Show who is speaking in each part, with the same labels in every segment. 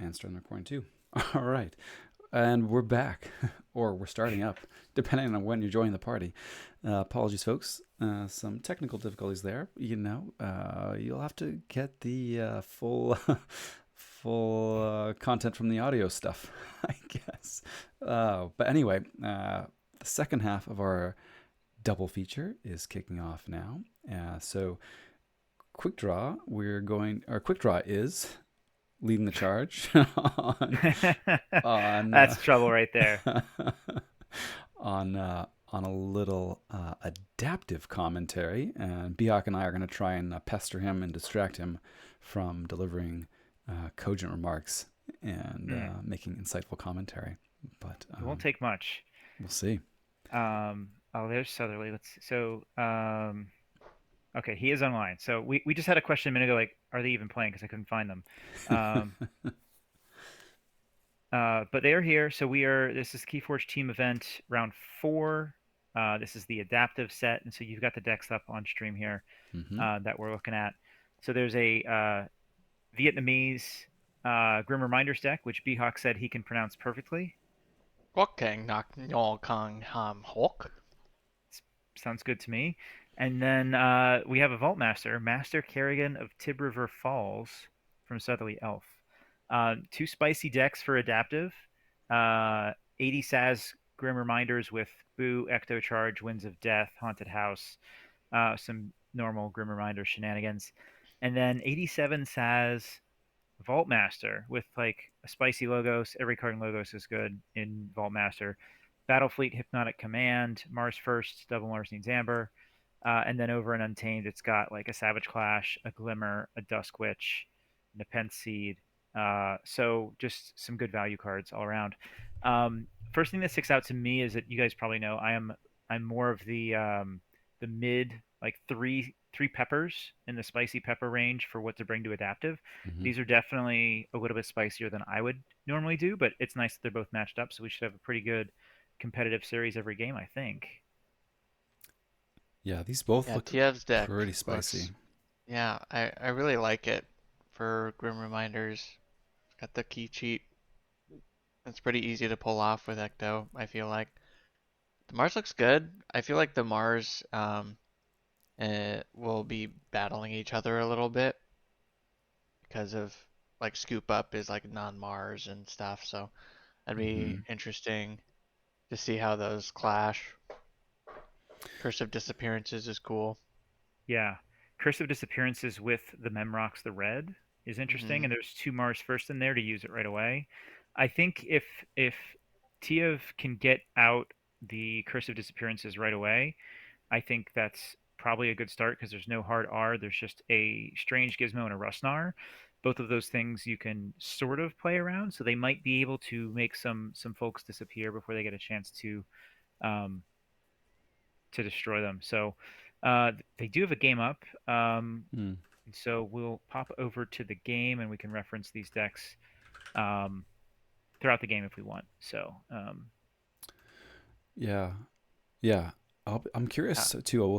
Speaker 1: and starting the recording too. All right. And we're back, or we're starting up, depending on when you're joining the party. Apologies, folks. Some technical difficulties there. You'll have to get the full content from the audio stuff, I guess. But anyway, the second half of our double feature is kicking off now. So, quick draw. Our quick draw is leading the charge on
Speaker 2: That's trouble right there.
Speaker 1: on a little adaptive commentary, and Bihak and I are going to try and pester him and distract him from delivering cogent remarks and
Speaker 2: Hmm.
Speaker 1: making insightful commentary. But
Speaker 2: It won't take much.
Speaker 1: we'll see.
Speaker 2: Oh, there's Southerly. Let's see. Okay, he is online. So we just had a question a minute ago, like, are they even playing? Because I couldn't find them. Um, but they are here. This is Keyforge team event round four. This is the adaptive set. And so you've got the decks up on stream here
Speaker 1: Mm-hmm.
Speaker 2: that we're looking at. So there's a Vietnamese Grim Reminders deck, which Behawk said he can pronounce perfectly.
Speaker 3: Quốc Kang Knock Nhol Kong Ham Hawk.
Speaker 2: Sounds good to me. And then we have a Vault Master, Master Kerrigan of Tib River Falls from SoutherlyElf. Two spicy decks for adaptive. 80 Saz Grim Reminders with Boo, Ecto Charge, Winds of Death, Haunted House, some normal Grim Reminder shenanigans. And then 87 Saz Vault Master with like a spicy Logos. Every card in Logos is good in Vault Master. Battlefleet, Hypnotic Command, Mars First, Double Mars Needs Amber. And then over in Untamed, it's got like a Savage Clash, a Glimmer, a Dusk Witch, Nepenthe Seed. So just some good value cards all around. First thing that sticks out to me is that you guys probably know I'm more of the mid like three peppers in the spicy pepper range for what to bring to adaptive.
Speaker 1: Mm-hmm.
Speaker 2: These are definitely a little bit spicier than I would normally do, but it's nice that they're both matched up, so we should have a pretty good competitive series every game, I think.
Speaker 1: Yeah, these both
Speaker 3: Yeah,
Speaker 1: look
Speaker 3: TF's deck
Speaker 1: pretty spicy.
Speaker 3: looks. Yeah, I really like it for Grim Reminders. Got the key cheat. It's pretty easy to pull off with Ecto, I feel like. The Mars looks good. I feel like the Mars will be battling each other a little bit because of like Scoop Up is like non-Mars and stuff, so that'd be
Speaker 1: Mm-hmm.
Speaker 3: interesting to see how those clash. Curse of Disappearances is cool.
Speaker 2: Yeah. Curse of Disappearances with the Memrox the red is interesting,
Speaker 3: Hmm.
Speaker 2: and there's two Mars first in there to use it right away. I think if TeiV can get out the Curse of Disappearances right away, I think that's probably a good start because there's no hard R. There's just a Strange Gizmo and a Rustnar. Both of those things you can sort of play around, so they might be able to make some folks disappear before they get a chance um, to destroy them. So they do have a game up.
Speaker 1: Mm.
Speaker 2: So we'll pop over to the game and we can reference these decks um, throughout the game if we want. So
Speaker 1: Yeah, yeah. I'm
Speaker 3: Yeah.
Speaker 1: curious too. We'll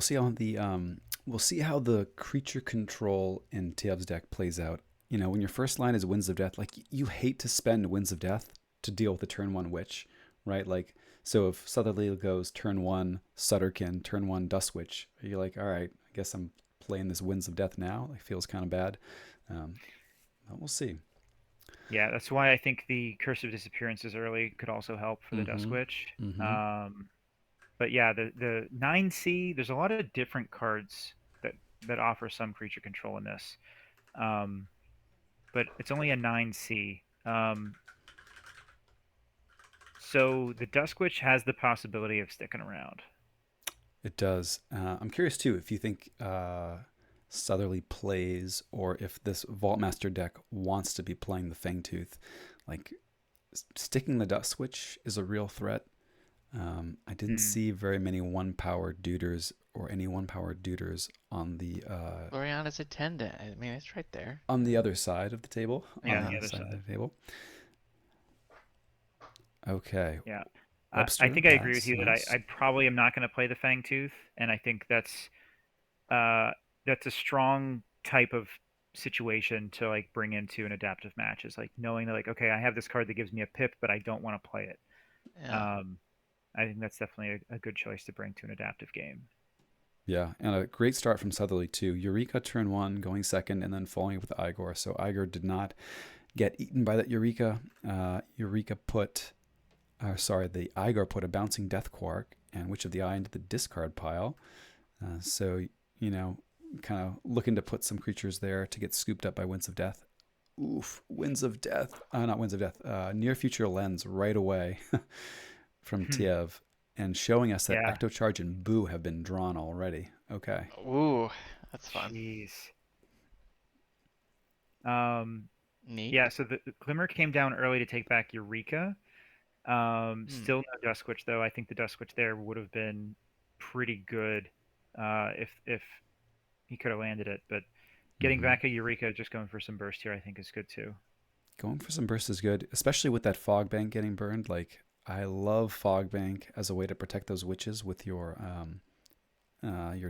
Speaker 1: see how the creature control in Tiev's deck plays out. You know, when your first line is Winds of Death, like you hate to spend Winds of Death to deal with the turn one Witch, right? Like, so if Southerly goes turn one Sutterkin, turn one Dust Witch, you're like, all right, I guess I'm playing this Winds of Death now. It feels kind of bad. Um, but we'll see.
Speaker 2: yeah, that's why I think the Curse of Disappearances early could also help for the Dusk
Speaker 1: Mm-hmm.
Speaker 2: Witch.
Speaker 1: Mm-hmm.
Speaker 2: But yeah, the 9C, there's a lot of different cards that offer some creature control in this. Um, but it's only a 9C. So the Dusk Witch has the possibility of sticking around.
Speaker 1: It does. I'm curious too if you think Southerly plays or if this Vaultmaster deck wants to be playing the Fangtooth. Like sticking the Dust Switch is a real threat. I didn't
Speaker 2: Hmm.
Speaker 1: see very many one power duders or any one power duders
Speaker 3: Gloriana's Attendant. I mean, it's right there.
Speaker 1: on the other side of the table.
Speaker 2: Yeah,
Speaker 1: On
Speaker 2: on
Speaker 1: the
Speaker 2: the
Speaker 1: other
Speaker 2: other
Speaker 1: side of
Speaker 2: side.
Speaker 1: the table. Okay,
Speaker 2: Yeah. I
Speaker 1: Webster.
Speaker 2: think I agree with
Speaker 1: That's
Speaker 2: you that
Speaker 1: nice.
Speaker 2: I probably am not going to play the Fang Tooth, and I think uh, that's a strong type of situation to like bring into an adaptive match is like knowing that like okay, I have this card that gives me a pip, but I don't want to play it.
Speaker 3: Yeah.
Speaker 2: Um, I think that's definitely a good choice to bring to an adaptive game.
Speaker 1: Yeah, and a great start from Southerly too. Eureka turn one, going second, and then following with Igor. So Igor did not get eaten by that Eureka. Eureka put, sorry, the Igor put a bouncing Death Quark and Witch of the Eye into the discard pile. So, you know, kind of looking to put some creatures there to get scooped up by Winds of Death. Oof, Winds of Death. Not Winds of Death. Near Future Lens right away from TeiV and showing us that
Speaker 2: Yeah.
Speaker 1: Ectocharge and Boo have been drawn already. Okay.
Speaker 3: Ooh, that's fun.
Speaker 2: Jeez. Um,
Speaker 3: Neat.
Speaker 2: yeah. So the Glimmer came down early to take back Eureka.
Speaker 3: Hmm.
Speaker 2: Still no Dusk Witch though. I think the Dusk Witch there would have been pretty good if he could have landed it. But getting
Speaker 1: Mm-hmm.
Speaker 2: back a Eureka, just going for some burst here, I think is good too.
Speaker 1: Going for some burst is good, especially with that fog bank getting burned. Like I love fog bank as a way to protect those witches with your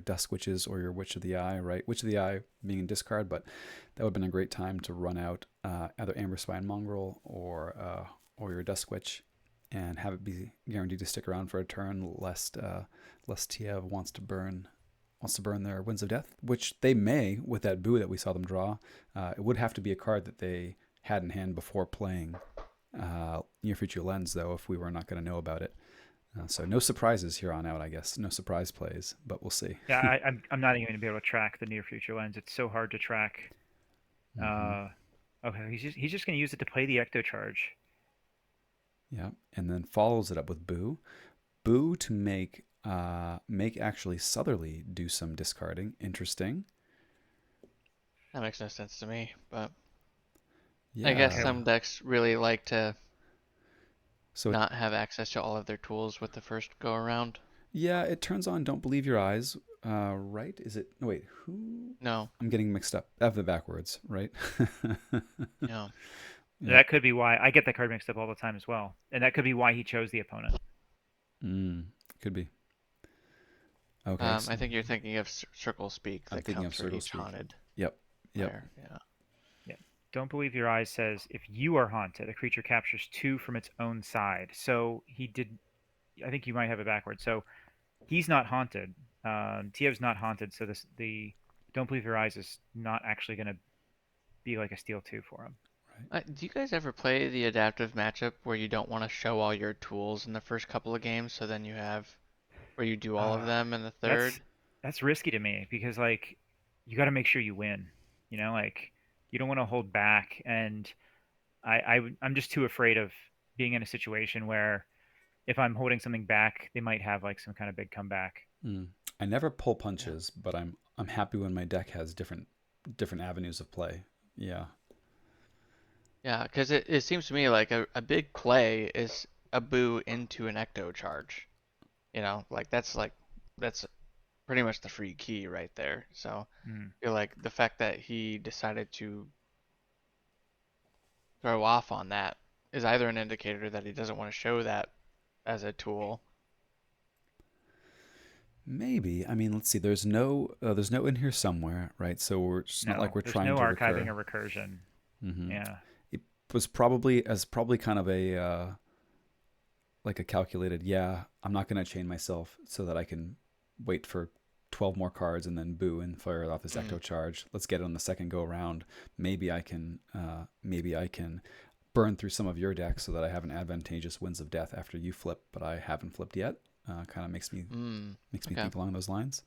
Speaker 1: Dusk Witches or your Witch of the Eye, right? Witch of the Eye being in discard, but that would have been a great time to run out either Amber Spine Mongrel or your Dusk Witch and have it be guaranteed to stick around for a turn, lest TeiV wants to burn their Winds of Death, which they may with that Boo that we saw them draw. It would have to be a card that they had in hand before playing Near Future Lens, though, if we were not going to know about it. So no surprises here on out, I guess. No surprise plays, but we'll see.
Speaker 2: Yeah, I'm not even gonna be able to track the near future lens. It's so hard to track.
Speaker 1: Mm-hmm.
Speaker 2: Uh, okay, he's just gonna use it to play the ecto charge.
Speaker 1: Yeah, and then follows it up with Boo. Boo to make actually Southerly do some discarding. Interesting.
Speaker 3: That makes no sense to me, but I guess
Speaker 2: Okay,
Speaker 1: Yeah.
Speaker 3: some decks really like to
Speaker 1: So
Speaker 3: not have access to all of their tools with the first go around.
Speaker 1: yeah, it turns on Don't Believe Your Eyes. Right? Is it? No, wait. Who?
Speaker 3: No,
Speaker 1: I'm getting mixed up. I have the backwards, right?
Speaker 3: no.
Speaker 1: Yeah.
Speaker 2: that could be why I get that card mixed up all the time as well, and that could be why he chose the opponent.
Speaker 1: Mm, could be. Okay. So
Speaker 3: I think you're thinking of Circle Speak
Speaker 1: I'm
Speaker 3: that
Speaker 1: thinking of
Speaker 3: counts for
Speaker 1: Circle
Speaker 3: each
Speaker 1: Speak.
Speaker 3: haunted
Speaker 1: Yep. Yep.
Speaker 3: player. Yeah.
Speaker 2: Yeah. Don't believe your eyes says if you are haunted, a creature captures two from its own side. So he did. I think you might have it backwards. So he's not haunted. TF's not haunted. So the don't believe your eyes is not actually going to be like a steal two for him.
Speaker 3: Do you guys ever play the adaptive matchup where you don't want to show all your tools in the first couple of games, so then you have where you do all of
Speaker 2: Uh,
Speaker 3: them in the
Speaker 2: that's
Speaker 3: third?
Speaker 2: that's risky to me because like you got to make sure you win. You know, like you don't want to hold back, and I'm just too afraid of being in a situation where if I'm holding something back, they might have like some kind of big comeback.
Speaker 1: Mm. I never pull
Speaker 3: Yeah.
Speaker 1: punches, but I'm happy when my deck has different avenues of play. Yeah.
Speaker 3: Yeah, because it seems to me like a big play is a boo into an ecto charge. That's pretty much the free key right there. So
Speaker 2: Mm.
Speaker 3: I feel like the fact that he decided to throw off on that is either an indicator that he doesn't want to show that as a tool.
Speaker 1: Maybe. I mean, let's see. There's no in here somewhere, right? So it's not like
Speaker 2: No,
Speaker 1: we're
Speaker 2: there's
Speaker 1: trying
Speaker 2: no
Speaker 1: to
Speaker 2: archiving
Speaker 1: recur.
Speaker 2: or recursion.
Speaker 1: Mm-hmm.
Speaker 2: Yeah.
Speaker 1: It was probably kind of a like a calculated. Yeah, I'm not going to chain myself so that I can wait for 12 more cards and then boo and fire off this
Speaker 3: Mm,
Speaker 1: ecto charge. Let's get it on the second go around. Maybe I can burn through some of your deck so that I have an advantageous Winds of Death after you flip, but I haven't flipped yet. Kind of makes me
Speaker 3: okay.
Speaker 1: think along those lines.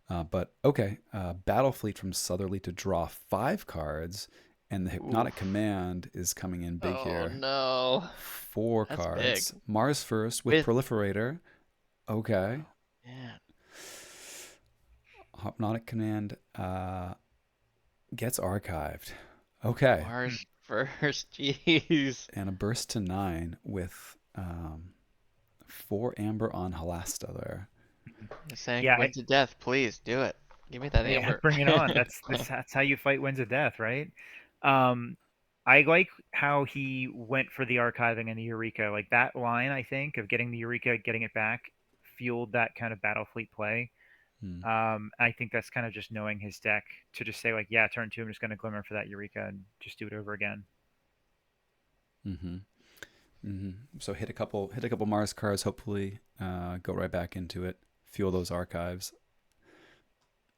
Speaker 1: But okay, Battlefleet from Southerly to draw 5 cards, and the Hypnotic
Speaker 3: Oof.
Speaker 1: Command is coming in big
Speaker 3: Oh
Speaker 1: here.
Speaker 3: no.
Speaker 1: Four
Speaker 3: That's big.
Speaker 1: cards. Mars first with
Speaker 3: With
Speaker 1: Proliferator. Okay.
Speaker 3: oh man.
Speaker 1: Hypnotic Command gets archived. Okay.
Speaker 2: Hmm.
Speaker 3: Mars first. Jeez.
Speaker 1: And a burst to 9 with 4 Amber on Halasta there.
Speaker 3: Just saying,
Speaker 2: Yeah,
Speaker 3: win to death, please do it. Give me that
Speaker 2: yeah,
Speaker 3: amber.
Speaker 2: bring it on. That's how you fight Winds of Death, right? Um, I like how he went for the archiving and the Eureka. Like that line, I think, of getting the Eureka, getting it back, fueled that kind of Battlefleet play.
Speaker 1: Hmm.
Speaker 2: I think that's kind of just knowing his deck to just say like, yeah, turn 2, I'm just going to Glimmer for that Eureka and just do it over again.
Speaker 1: Mm-hmm. Mm-hmm. So hit a couple Mars cards. Hopefully, go right back into it. Fuel those archives.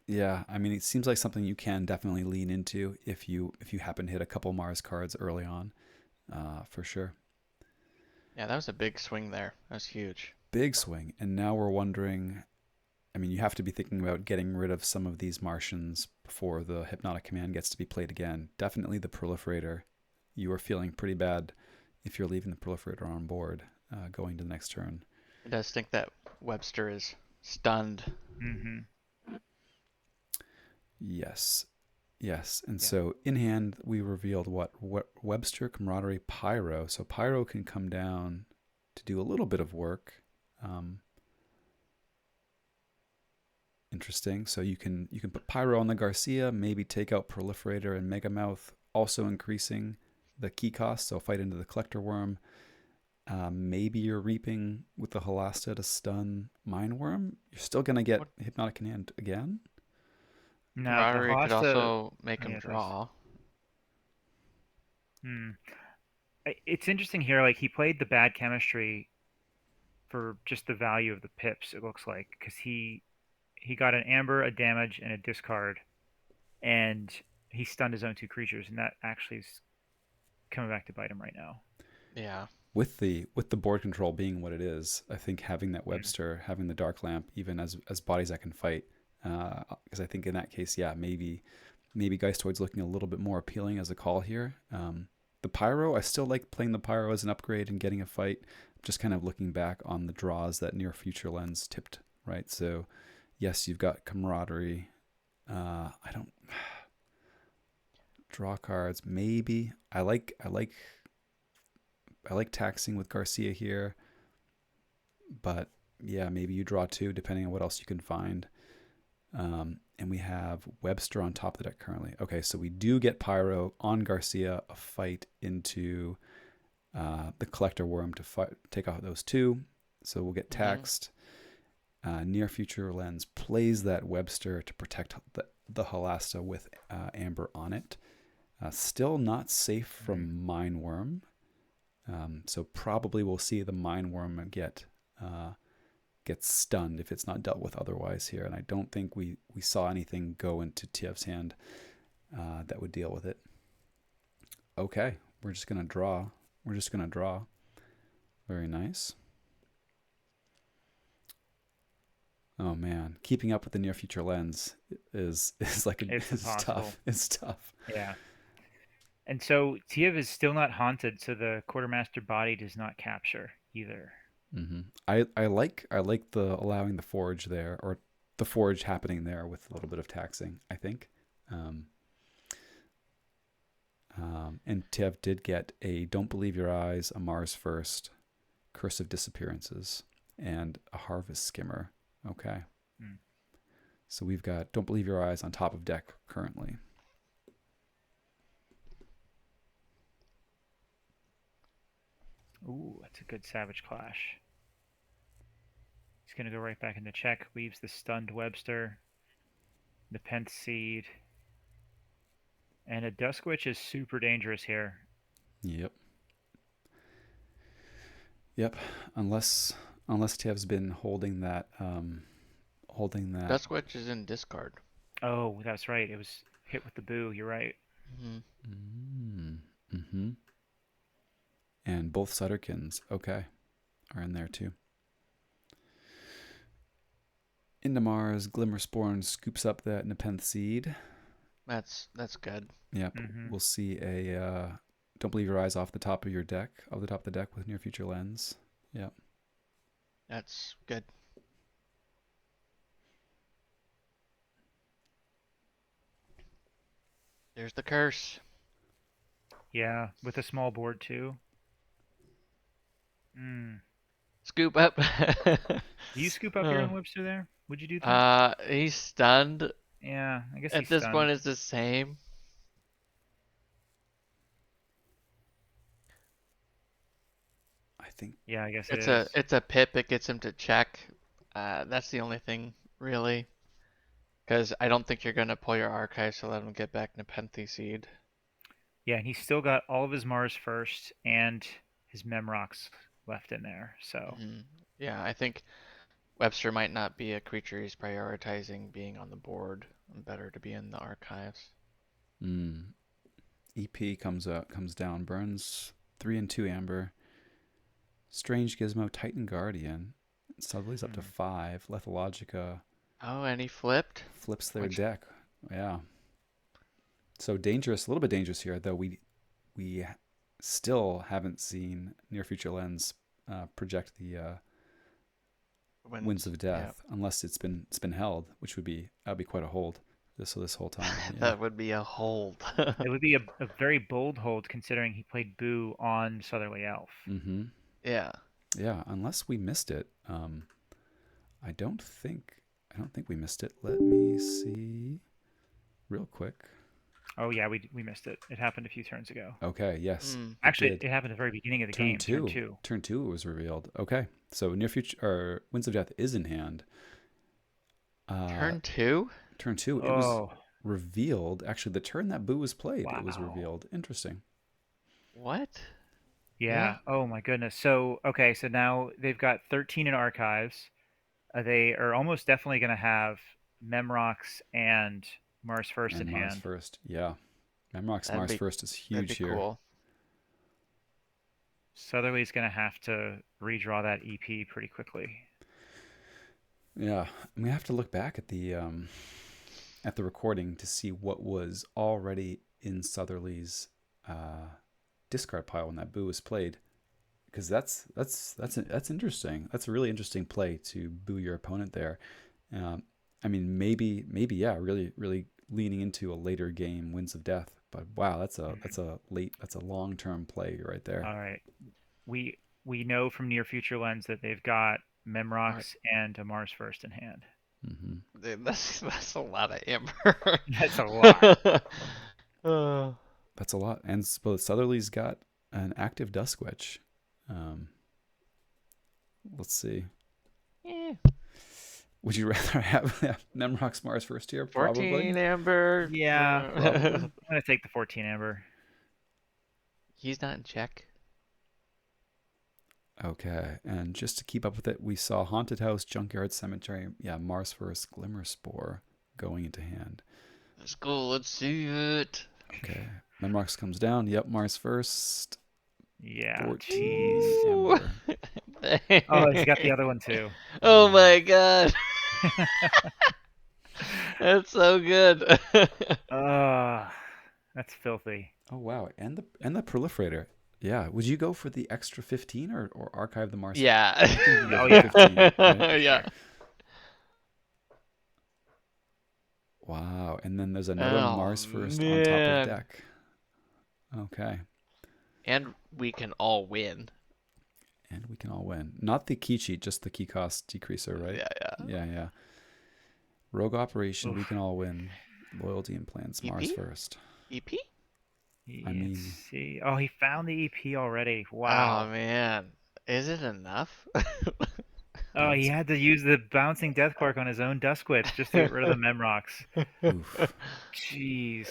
Speaker 1: Yeah, I mean, it seems like something you can definitely lean into if you happen to hit a couple Mars cards early on, for sure.
Speaker 3: Yeah, that was a big swing there. That was huge.
Speaker 1: Big swing, and now we're wondering. I mean, you have to be thinking about getting rid of some of these Martians before the Hypnotic Command gets to be played again. Definitely the Proliferator. You are feeling pretty bad if you're leaving the Proliferator on board, going to the next turn.
Speaker 3: It does think that Webster is stunned.
Speaker 2: Hmm.
Speaker 1: Yes. Yes. And
Speaker 2: Yeah.
Speaker 1: so in hand, we revealed what? Webster, Camaraderie, Pyro. So Pyro can come down to do a little bit of work. Um, Interesting. So you can put Pyro on the Garcia, maybe take out Proliferator and Megamouth, also increasing the key cost. So fight into the Collector Worm. Maybe you're reaping with the Halasta to stun Mine Worm. You're still gonna get
Speaker 3: What
Speaker 1: Hypnotic Command again.
Speaker 2: No, the
Speaker 3: camaraderie could
Speaker 2: Halasta.
Speaker 3: also make
Speaker 2: Oh,
Speaker 3: him
Speaker 2: yeah, it does.
Speaker 3: draw.
Speaker 2: Hmm. It's interesting here. Like he played the bad chemistry for just the value of the pips. It looks like because he got an amber, a damage, and a discard, and he stunned his own 2 creatures, and that actually is coming back to bite him right now.
Speaker 3: Yeah.
Speaker 1: With the board control being what it is, I think having that
Speaker 2: Mm.
Speaker 1: Webster, having the Dark Lamp, even as bodies that can fight, because I think in that case, yeah, maybe Geistoid's looking a little bit more appealing as a call here. The Pyro, I still like playing the Pyro as an upgrade and getting a fight. Just kind of looking back on the draws that Near Future Lens tipped, right? So, yes, you've got Camaraderie. I don't draw cards. Maybe I like taxing with Garcia here, but yeah, maybe you draw two depending on what else you can find. And we have Webster on top of the deck currently. Okay, so we do get Pyro on Garcia, a fight into the Collector Worm to take out those two. So we'll get
Speaker 3: Hmm.
Speaker 1: taxed. Near Future Lens plays that Webster to protect the Halasta with Amber on it. Still not safe
Speaker 2: Mm.
Speaker 1: from Mine Worm. So probably we'll see the Mine Worm uh, get stunned if it's not dealt with otherwise here. And I don't think we saw anything go into TF's hand that would deal with it. Okay, we're just gonna draw. We're just gonna draw. Very nice. Oh man, keeping up with the Near Future Lens is like
Speaker 2: It's
Speaker 1: is
Speaker 2: impossible.
Speaker 1: tough. It's tough.
Speaker 2: Yeah. And so TeiV is still not haunted, so the quartermaster body does not capture either.
Speaker 1: I like the allowing the forge there, or the forge happening there with a little bit of taxing. I think. Um, and Tev did get a Don't Believe Your Eyes, a Mars First, Curse of Disappearances, and a Harvest Skimmer. Okay.
Speaker 2: Mm.
Speaker 1: So we've got Don't Believe Your Eyes on top of deck currently.
Speaker 2: Ooh, that's a good Savage Clash. He's going to go right back into check, leaves the stunned Webster, the Pent Seed, and a Dusk Witch is super dangerous here.
Speaker 1: Yep. Yep. Unless Tev's been holding that.
Speaker 3: Duskwitch is in discard.
Speaker 2: Oh, that's right. It was hit with the boo. You're right.
Speaker 3: Hmm.
Speaker 1: Mm-hmm. And both Sutterkins, okay, are in there too. Into Mars, Glimmerspawn scoops up that Nepenthe Seed.
Speaker 3: That's good.
Speaker 1: Yep,
Speaker 2: Mm-hmm.
Speaker 1: we'll see a Don't Believe Your Eyes off the top of your deck, off the top of the deck with Near Future Lens. Yep.
Speaker 3: That's good. There's the curse.
Speaker 2: Yeah, with a small board too. Mm.
Speaker 3: Scoop up.
Speaker 2: Do you scoop up your
Speaker 3: Uh,
Speaker 2: own Webster there? Would you do that?
Speaker 3: he's stunned.
Speaker 2: Yeah, I guess
Speaker 3: At
Speaker 2: he's
Speaker 3: this
Speaker 2: stunned.
Speaker 3: point, it's the same.
Speaker 1: I think.
Speaker 2: Yeah, I guess it
Speaker 3: It's
Speaker 2: is.
Speaker 3: a pip. It gets him to check. That's the only thing really. Because I don't think you're gonna pull your archives to let him get back Nepenthe Seed.
Speaker 2: Yeah, and he's still got all of his Mars first and his Memrocks left in there. So
Speaker 3: Yeah, I think Webster might not be a creature he's prioritizing being on the board. Better to be in the archives.
Speaker 1: Mm. EP comes down, burns 3 and 2 amber. Strange Gizmo, Titan Guardian. Southerly's up to 5. Lethologica
Speaker 3: Oh, and he flipped?
Speaker 1: flips their
Speaker 3: Which,
Speaker 1: deck. Yeah. So dangerous, a little bit dangerous here, though. We still haven't seen Near Future Lens project the Winds of
Speaker 3: yeah,
Speaker 1: Death, unless it's been held, which that'd be quite a hold. This whole time, yeah.
Speaker 3: that would be a hold.
Speaker 2: it would be a very bold hold considering he played Boo on Southerly Elf.
Speaker 1: Mm-hmm.
Speaker 3: Yeah.
Speaker 1: Yeah, unless we missed it. I don't think we missed it. Let me see, real quick.
Speaker 2: Oh yeah, we missed it. It happened a few turns ago.
Speaker 1: Okay, yes,
Speaker 3: Mm.
Speaker 1: it
Speaker 2: Actually,
Speaker 1: did.
Speaker 2: it happened at the very beginning of the
Speaker 1: Turn
Speaker 2: game. Turn
Speaker 1: two.
Speaker 2: two.
Speaker 1: Turn two, it was revealed. Okay, so Near Future or Winds of Death is in hand.
Speaker 3: Turn 2?
Speaker 1: Turn two, it was
Speaker 2: Oh
Speaker 1: revealed. Actually, the turn that Boo was played, it was
Speaker 2: wow.
Speaker 1: revealed. Interesting.
Speaker 3: What?
Speaker 2: Yeah.
Speaker 3: Yeah.
Speaker 2: Oh my goodness. So okay, so now they've got 13 in archives. They are almost definitely going to have Memrocks and Mars first in
Speaker 1: And Mars
Speaker 2: hand.
Speaker 1: first, yeah. Memrock's
Speaker 3: That'd
Speaker 1: Mars
Speaker 3: be
Speaker 1: first is
Speaker 3: that'd be
Speaker 1: huge here.
Speaker 3: cool.
Speaker 2: Southerly's going to have to redraw that EP pretty quickly.
Speaker 1: Yeah, and we have to look back at the recording to see what was already in Southerly's discard pile when that Boo was played, because that's interesting. That's a really interesting play to boo your opponent there. Um, I mean, maybe yeah, really leaning into a later game Winds of Death. But wow, that's a long term play right there.
Speaker 2: All right. We we know from Near Future Lens that they've got
Speaker 3: Alright.
Speaker 2: Memrocks and a Mars first in hand.
Speaker 1: Hmm.
Speaker 3: Dude, that's a lot of amber.
Speaker 2: That's a lot.
Speaker 3: Uh,
Speaker 1: That's a lot. And but Southerly's got an active Dusk Witch. Um, let's see.
Speaker 3: yeah.
Speaker 1: Would you rather have Memrock's Mars first here?
Speaker 3: 14
Speaker 1: Probably.
Speaker 3: amber.
Speaker 2: Yeah.
Speaker 1: Probably.
Speaker 2: I'm going to take the 14 amber.
Speaker 3: He's not in check.
Speaker 1: Okay, and just to keep up with it, we saw Haunted House, Junkyard Cemetery, yeah, Mars first, Glimmer Spore going into hand.
Speaker 3: Let's go. Let's see it.
Speaker 1: Okay, Memrox comes down. Yep, Mars first.
Speaker 2: Yeah.
Speaker 1: 14
Speaker 2: Jeez.
Speaker 3: Ooh.
Speaker 1: amber.
Speaker 2: Oh, he's got the other one too.
Speaker 3: Oh my god. That's so good.
Speaker 2: That's filthy.
Speaker 1: Oh wow, and the proliferator. Yeah, would you go for the extra 15 or archive the Mars?
Speaker 3: Yeah.
Speaker 1: I think you go
Speaker 2: Oh
Speaker 1: for
Speaker 2: yeah.
Speaker 1: 15, right?
Speaker 3: Yeah.
Speaker 1: Wow, and then there's another
Speaker 3: Oh
Speaker 1: Mars first on top of
Speaker 3: man.
Speaker 1: deck. Okay,
Speaker 3: And we can all win.
Speaker 1: and we can all win. Not the key cheat, just the key cost decreaser, right?
Speaker 3: Yeah, yeah.
Speaker 1: Yeah. Rogue Operation, we
Speaker 2: Oof.
Speaker 1: can all win. Loyalty implants, Mars
Speaker 3: EP?
Speaker 1: first.
Speaker 3: EP?
Speaker 1: I
Speaker 2: Let's
Speaker 1: mean,
Speaker 2: see. Oh, he found the EP already.
Speaker 3: Oh
Speaker 2: Wow.
Speaker 3: man. Is it enough?
Speaker 2: Oh, he
Speaker 1: that's
Speaker 2: had to use the bouncing Death Quark on his own Duskwitch just to get rid of the Memrocks.
Speaker 1: oof.
Speaker 2: Jeez.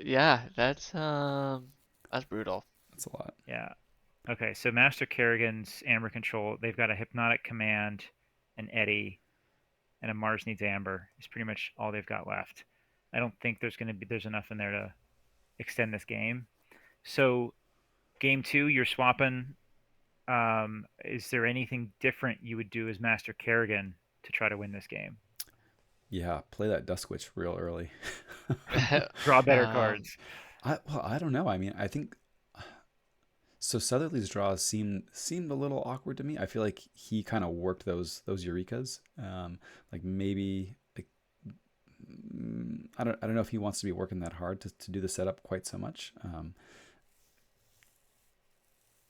Speaker 3: Yeah, that's brutal.
Speaker 1: That's a lot.
Speaker 2: Yeah. Okay, so Master Kerrigan's Amber Control, they've got a Hypnotic Command, an Eddy, and a Mars Needs Amber. Is pretty much all they've got left. I don't think there's enough in there to extend this game. So game two, you're swapping. Is there anything different you would do as Master Kerrigan to try to win this game?
Speaker 1: Yeah, play that Dusk Witch real early.
Speaker 2: Draw better
Speaker 3: Um,
Speaker 2: cards.
Speaker 1: I don't know. I mean, I think so. Southerly's draws seemed a little awkward to me. I feel like he kind of worked those Eurekas. Like maybe like I don't know if he wants to be working that hard to do the setup quite so much.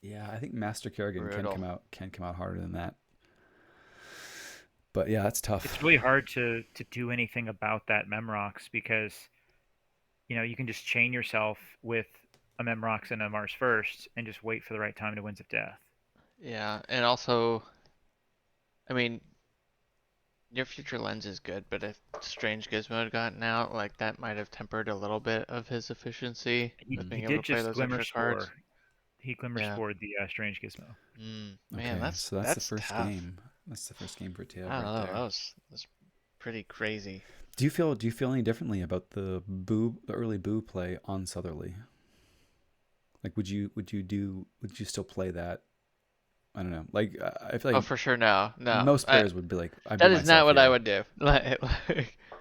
Speaker 1: Yeah, I think Master Kerrigan
Speaker 3: brutal.
Speaker 1: can come out harder than that. But yeah, that's tough.
Speaker 2: It's really hard to do anything about that Memrox because you can just chain yourself with a Memrox and a Mars first and just wait for the right time to Winds of Death.
Speaker 3: Yeah, and also, I mean, Your future lens is good, but if Strange Gizmo had gotten out, like that might have tempered a little bit of his efficiency
Speaker 2: He,
Speaker 3: with
Speaker 2: he
Speaker 3: being able to
Speaker 2: did
Speaker 3: play
Speaker 2: just
Speaker 3: those
Speaker 2: glimmer
Speaker 3: extra
Speaker 2: spore.
Speaker 3: cards.
Speaker 2: He glimmer
Speaker 3: Yeah.
Speaker 2: spored the Strange Gizmo.
Speaker 3: Man,
Speaker 1: Okay, so that's the
Speaker 3: that's
Speaker 1: first
Speaker 3: tough.
Speaker 1: game. That's the first game for
Speaker 3: I
Speaker 1: TeiV
Speaker 3: don't
Speaker 1: right
Speaker 3: know.
Speaker 1: there.
Speaker 3: That's pretty crazy.
Speaker 1: Do you feel any differently about the early boo play on Southerly? Like, would you still play that? I don't know. Like, I feel
Speaker 3: Oh,
Speaker 1: like
Speaker 3: for sure, no, no.
Speaker 1: most players would be like, I boo
Speaker 3: That is not
Speaker 1: myself
Speaker 3: what I
Speaker 1: here.
Speaker 3: would do. Like,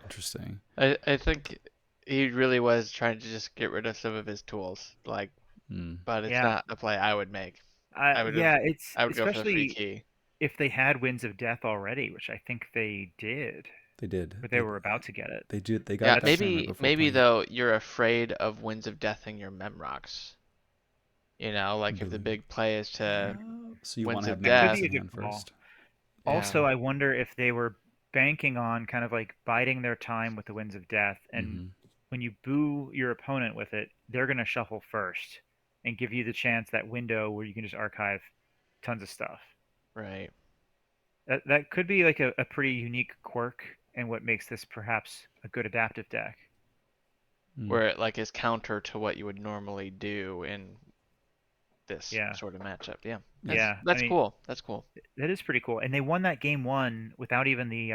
Speaker 1: Interesting.
Speaker 3: I think he really was trying to just get rid of some of his tools. Like,
Speaker 1: Hmm.
Speaker 3: but it's
Speaker 2: Yeah,
Speaker 3: not a play I would make.
Speaker 2: yeah. It's
Speaker 3: I would go for the free
Speaker 2: especially
Speaker 3: key.
Speaker 2: if they had Winds of Death already, which I think they did,
Speaker 1: They did.
Speaker 2: or they were about to get it.
Speaker 1: They got
Speaker 3: Yeah,
Speaker 1: it that
Speaker 2: That's
Speaker 1: turn right before
Speaker 3: maybe
Speaker 1: playing it.
Speaker 3: though you're afraid of Winds of Deathing your Memrocks. Like if the
Speaker 1: Booing.
Speaker 3: big play is to
Speaker 1: So you want
Speaker 3: Winds
Speaker 1: to have
Speaker 3: of
Speaker 2: that could be
Speaker 1: Memrocks
Speaker 3: Death.
Speaker 2: a
Speaker 1: in
Speaker 2: good
Speaker 1: hand
Speaker 2: call.
Speaker 1: first.
Speaker 3: Yeah,
Speaker 2: Also, I wonder if they were banking on kind of like biding their time with the Winds of Death, and
Speaker 1: Mm-hmm.
Speaker 2: when you boo your opponent with it, they're going to shuffle first and give you the chance, that window where you can just archive tons of stuff.
Speaker 3: right.
Speaker 2: That could be like a pretty unique quirk, and what makes this perhaps a good adaptive deck.
Speaker 1: Mm.
Speaker 3: Where it like is counter to what you would normally do in this
Speaker 2: Yeah,
Speaker 3: sort of matchup. Yeah,
Speaker 1: Yeah.
Speaker 2: yeah. I
Speaker 3: that's
Speaker 2: mean,
Speaker 3: cool. That's cool.
Speaker 2: that is pretty cool. And they won that game one without even the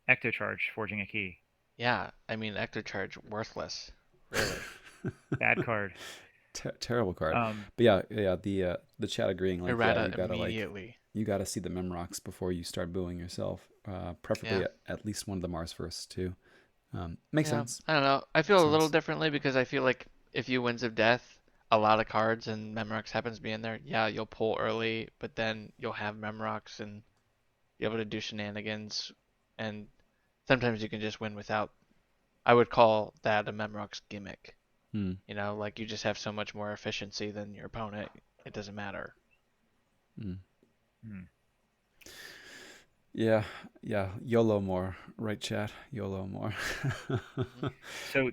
Speaker 2: Ecto Charge forging a key.
Speaker 3: Yeah, I mean Ectocharge worthless, really.
Speaker 2: Bad card.
Speaker 1: Terrible card.
Speaker 2: Um,
Speaker 1: But yeah, the chat agreeing like, yeah,
Speaker 3: Errata immediately.
Speaker 1: you gotta see the Memrocks before you start booing yourself. Preferably
Speaker 3: Yeah.
Speaker 1: at least one of the Mars first too. Makes
Speaker 3: Yeah,
Speaker 1: sense.
Speaker 3: I don't know. I feel
Speaker 1: Makes
Speaker 3: a little
Speaker 1: sense.
Speaker 3: differently because I feel like if you Winds of Death, a lot of cards and Memrox happens to be in there, yeah, you'll pull early, but then you'll have Memrox and be able to do shenanigans, and sometimes you can just win without. I would call that a Memrox gimmick.
Speaker 1: Hmm.
Speaker 3: Like you just have so much more efficiency than your opponent, it doesn't matter.
Speaker 1: Hmm.
Speaker 2: hmm.
Speaker 1: Yeah, yeah. YOLO more, right, chat? YOLO more.
Speaker 3: Hmm.
Speaker 2: So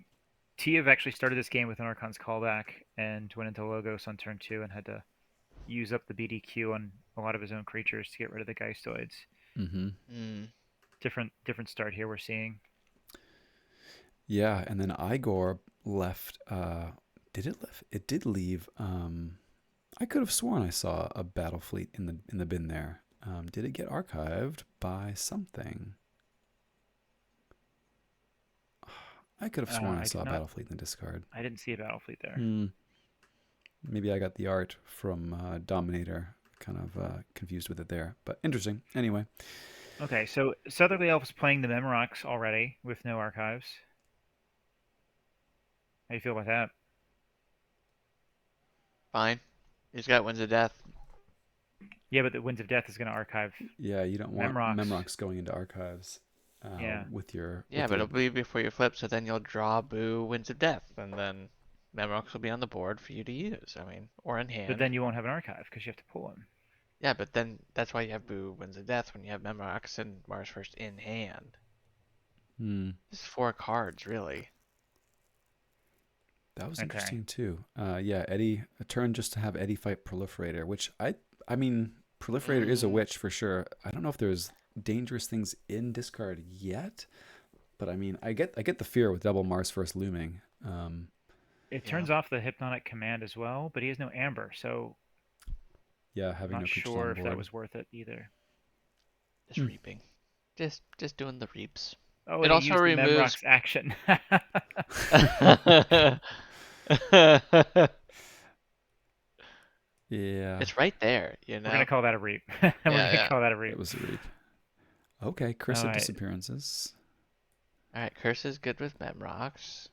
Speaker 2: TeiV actually started this game with an Archon's callback and went into Logos on turn two and had to use up the BDQ on a lot of his own creatures to get rid of the Geistoids.
Speaker 1: Mm-hmm.
Speaker 3: Mm.
Speaker 2: Different start here we're seeing.
Speaker 1: Yeah, and then Igor left. Did it left? It did leave. I could have sworn I saw a battle fleet in the bin there. Did it get archived by something? I could have sworn I
Speaker 2: I
Speaker 1: saw
Speaker 2: did
Speaker 1: a
Speaker 2: not.
Speaker 1: battle fleet in the discard.
Speaker 2: I didn't see a battle fleet there.
Speaker 1: Hmm. Maybe I got the art from Dominator. Kind of confused with it there, but interesting. Anyway,
Speaker 2: Okay, so Southerly Elf is playing the Memorax already with no archives. How do you feel about that?
Speaker 3: Fine. He's got Winds of Death.
Speaker 2: Yeah, but the Winds of Death is going to archive
Speaker 1: yeah, you don't want
Speaker 2: Memrox.
Speaker 1: Memrox going into archives
Speaker 2: Yeah,
Speaker 1: with your
Speaker 3: Yeah, but it'll be before you flip, so then you'll draw Boo Winds of Death, and then Memrox will be on the board for you to use. I mean, or in
Speaker 2: but
Speaker 3: hand.
Speaker 2: then you won't have an archive because you have to pull them.
Speaker 3: Yeah, but then that's why you have Boo Winds of Death when you have Memrox and Mars first in hand.
Speaker 1: Hmm.
Speaker 3: This is 4 cards, really.
Speaker 1: That was
Speaker 2: Okay.
Speaker 1: interesting too. Yeah, Eddie, a turn just to have Eddie fight Proliferator, which I mean, Proliferator is a
Speaker 3: Mm,
Speaker 1: witch for sure. I don't know if there's dangerous things in discard yet, but I mean, I get the fear with double Mars first looming.
Speaker 2: It
Speaker 3: yeah,
Speaker 2: turns off the Hypnotic Command as well, but he has no Amber, so
Speaker 1: Yeah,
Speaker 2: I'm
Speaker 1: having
Speaker 2: not
Speaker 1: no creatures
Speaker 2: sure
Speaker 1: on
Speaker 2: if that
Speaker 1: board.
Speaker 2: was worth it either.
Speaker 3: just
Speaker 1: Hmm.
Speaker 3: reaping. Just doing the reaps.
Speaker 2: Oh,
Speaker 3: It
Speaker 2: and he
Speaker 3: also
Speaker 2: used the
Speaker 3: removes.
Speaker 2: Memrox action.
Speaker 1: Yeah,
Speaker 3: It's right there,
Speaker 2: We're gonna call that a reap. We're
Speaker 3: Yeah,
Speaker 2: gonna
Speaker 3: yeah.
Speaker 2: call that a
Speaker 1: it
Speaker 2: reap.
Speaker 1: was a reap. Okay, Curse
Speaker 2: All
Speaker 1: of
Speaker 2: right.
Speaker 1: Disappearances.
Speaker 3: Alright, Curse is good with Memrox.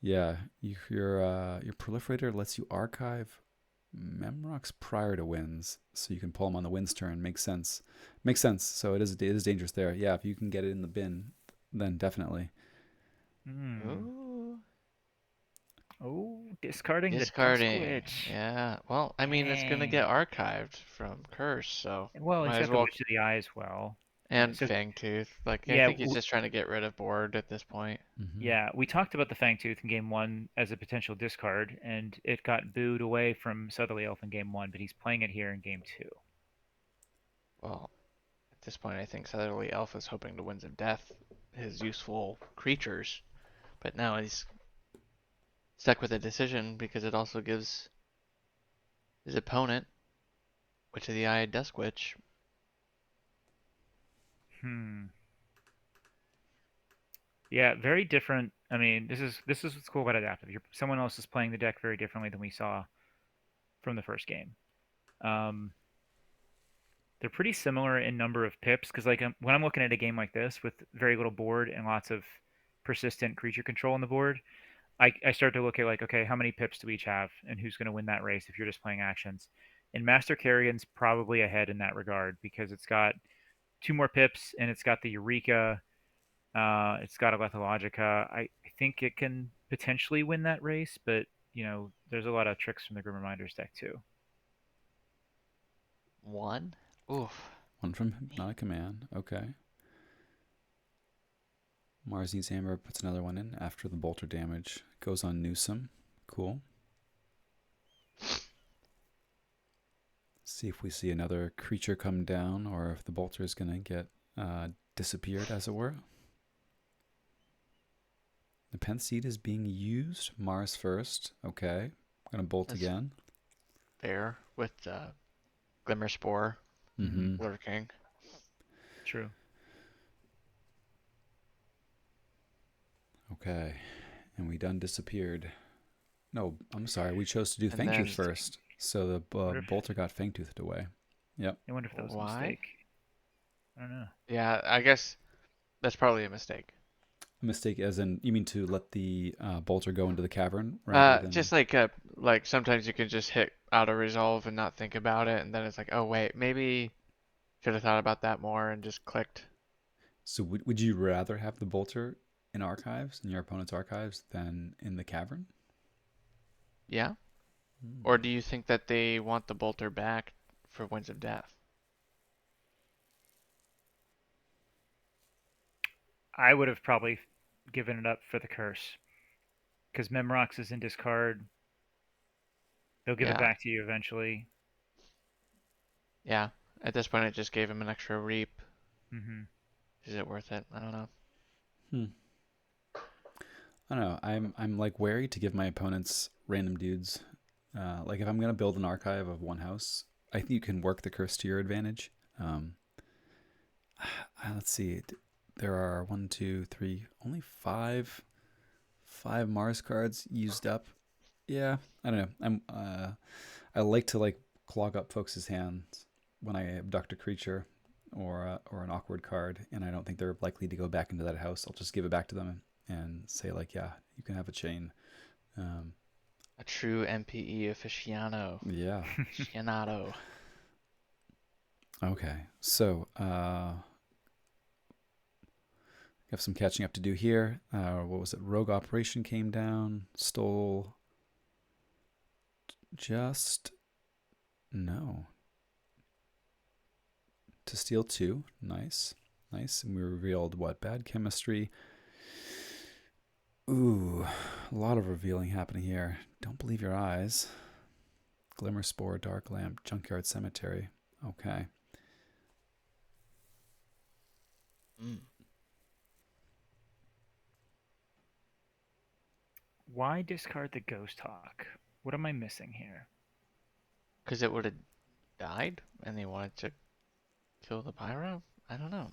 Speaker 1: Yeah, your Proliferator lets you archive Memrox prior to wins, so you can pull them on the wins turn. Makes sense. Makes sense. So it is dangerous there. Yeah, if you can get it in the bin, then definitely.
Speaker 2: Hmm.
Speaker 3: Ooh.
Speaker 2: Oh, discarding the Dusk
Speaker 3: Discarding.
Speaker 2: Witch.
Speaker 3: Yeah. Well, I mean, it's gonna get
Speaker 2: Dang.
Speaker 3: archived from Curse, so
Speaker 2: Well, he's
Speaker 3: might as
Speaker 2: got the
Speaker 3: well.
Speaker 2: Witch of the Eye as well.
Speaker 3: And
Speaker 2: So
Speaker 3: Fangtooth. Like, I
Speaker 2: yeah,
Speaker 3: think he's just trying to get rid of board at this point.
Speaker 1: Hmm.
Speaker 2: yeah, we talked about the Fangtooth in game one as a potential discard, and it got booed away from Southerly Elf in game one, but he's playing it here in game two.
Speaker 3: Well, at this point, I think Southerly Elf is hoping to Winds of Death his useful creatures, but now he's stuck with a decision because it also gives his opponent Witch of the Eye Dusk Witch.
Speaker 2: Hmm. Yeah, very different. I mean, this is what's cool about adaptive. Someone else is playing the deck very differently than we saw from the first game. Um, they're pretty similar in number of pips because like when I'm looking at a game like this with very little board and lots of persistent creature control on the board, I start to look at like, okay, how many pips do we each have and who's going to win that race if you're just playing actions. And Master Carrigan's probably ahead in that regard because it's got two more pips and it's got the Eureka. It's got a Lethalogica. I think it can potentially win that race, but there's a lot of tricks from the Grim Reminders deck too.
Speaker 3: One? Oof.
Speaker 1: One from
Speaker 3: Man.
Speaker 1: Hypnotic Command. Okay. Marzi's Hammer puts another one in after the bolter damage. Goes on Newsome. Cool. See if we see another creature come down or if the bolter is going to get disappeared, as it were. The pen seed is being used. Mars first. Okay. Going to bolt
Speaker 3: That's
Speaker 1: again.
Speaker 3: fair with Glimmer Spore
Speaker 1: Mm-hmm.
Speaker 3: lurking.
Speaker 2: True.
Speaker 1: Okay. And we done disappeared. No, I'm sorry. We chose to do
Speaker 3: And
Speaker 1: Fangtooth
Speaker 3: then
Speaker 1: first. So the
Speaker 2: What if
Speaker 1: bolter got Fangtoothed away. Yep.
Speaker 2: I wonder if that was a
Speaker 3: why?
Speaker 2: mistake. I don't know.
Speaker 3: Yeah, I guess that's probably a mistake.
Speaker 1: A mistake as in, you mean to let the bolter go into the cavern rather than...
Speaker 3: Just like sometimes you can just hit auto resolve and not think about it, and then it's like, oh wait, maybe should have thought about that more and just clicked.
Speaker 1: So would you rather have the bolter in archives, in your opponent's archives, than in the cavern?
Speaker 3: Yeah? Or
Speaker 1: Hmm.
Speaker 3: do you think that they want the bolter back for Winds of Death?
Speaker 2: I would have probably given it up for the curse because Memrox is in discard. They'll give it
Speaker 3: Yeah,
Speaker 2: back to you eventually.
Speaker 3: yeah. At this point, it just gave him an extra reap.
Speaker 2: Hmm.
Speaker 3: Is it worth it? I don't know.
Speaker 1: Hmm. I don't know. I'm like wary to give my opponents random dudes. Like if I'm gonna build an archive of one house, I think you can work the curse to your advantage. Um, let's see. There are one, two, three, only five Mars cards used up. Yeah, I don't know. I like to like clog up folks' hands when I abduct a creature or an awkward card, and I don't think they're likely to go back into that house. I'll just give it back to them and say like, yeah, you can have a chain. Um,
Speaker 3: A true MPE aficionado.
Speaker 1: yeah.
Speaker 3: Aficionado.
Speaker 1: Okay. So have some catching up to do here. What was it? Rogue Operation came down, stole just no to steal two. Nice, nice. And we revealed what? Bad chemistry. Ooh, a lot of revealing happening here. Don't believe your eyes. Glimmer Spore, Dark Lamp, Junkyard Cemetery. Okay.
Speaker 3: Mm.
Speaker 2: Why discard the Ghost Hawk? What am I missing here?
Speaker 3: Because it would have died and they wanted to kill the pyro? I don't know.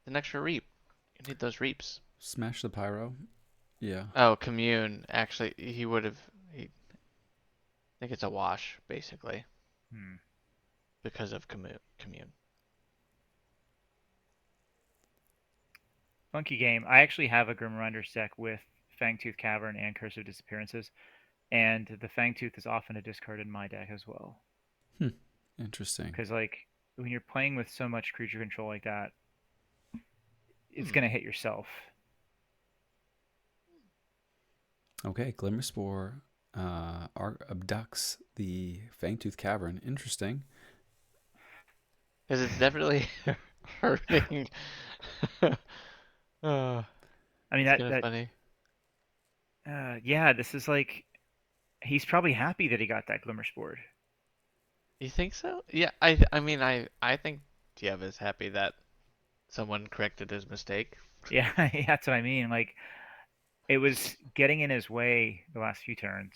Speaker 3: An extra reap. You need those reaps.
Speaker 1: Smash the pyro. Yeah.
Speaker 3: Oh, commune. Actually, he would have. I think it's a wash, basically,
Speaker 2: Hmm.
Speaker 3: because of commune.
Speaker 2: Funky game. I actually have a Grim Reminders deck with Fangtooth Cavern and Curse of Disappearances, and the Fangtooth is often a discard in my deck as well.
Speaker 1: Hmm. Interesting.
Speaker 2: Because like when you're playing with so much creature control like that, it's
Speaker 3: Hmm.
Speaker 2: gonna hit yourself.
Speaker 1: Okay, Glimmer Spore abducts the Fangtooth Cavern. Interesting.
Speaker 3: Because it's definitely hurting. Oh,
Speaker 2: I mean
Speaker 3: it's
Speaker 2: that
Speaker 3: kind of
Speaker 2: that
Speaker 3: funny.
Speaker 2: yeah, this is like he's probably happy that he got that Glimmer Spore.
Speaker 3: You think so? Yeah, I mean I think TeiV is happy that someone corrected his mistake.
Speaker 2: Yeah, that's what I mean. Like it was getting in his way the last few turns.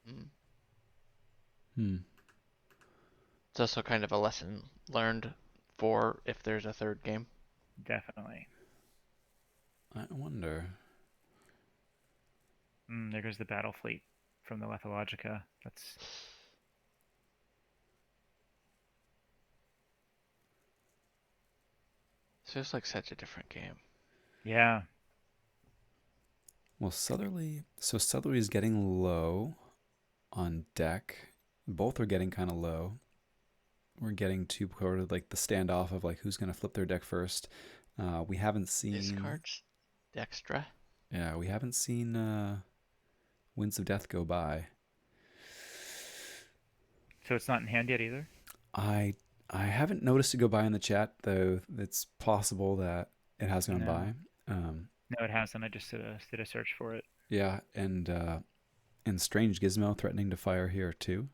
Speaker 3: Mm.
Speaker 1: Hmm.
Speaker 3: It's also kind of a lesson learned for if there's a third game.
Speaker 2: Definitely.
Speaker 1: I wonder.
Speaker 2: There goes the battle fleet from the Lethologica. That's
Speaker 3: It's just like such a different game.
Speaker 2: yeah.
Speaker 1: Well, Southerly is getting low on deck. Both are getting kind of low. We're getting to sort of like the standoff of like who's going to flip their deck first. We haven't seen,
Speaker 3: Discards, Dextra.
Speaker 1: yeah, we haven't seen Winds of Death go by.
Speaker 2: So it's not in hand yet either.
Speaker 1: I I haven't noticed it go by in the chat though. It's possible that it has gone
Speaker 2: No,
Speaker 1: by. Um,
Speaker 2: no, it hasn't. I just did a search for it.
Speaker 1: yeah, and Strange Gizmo threatening to fire here too.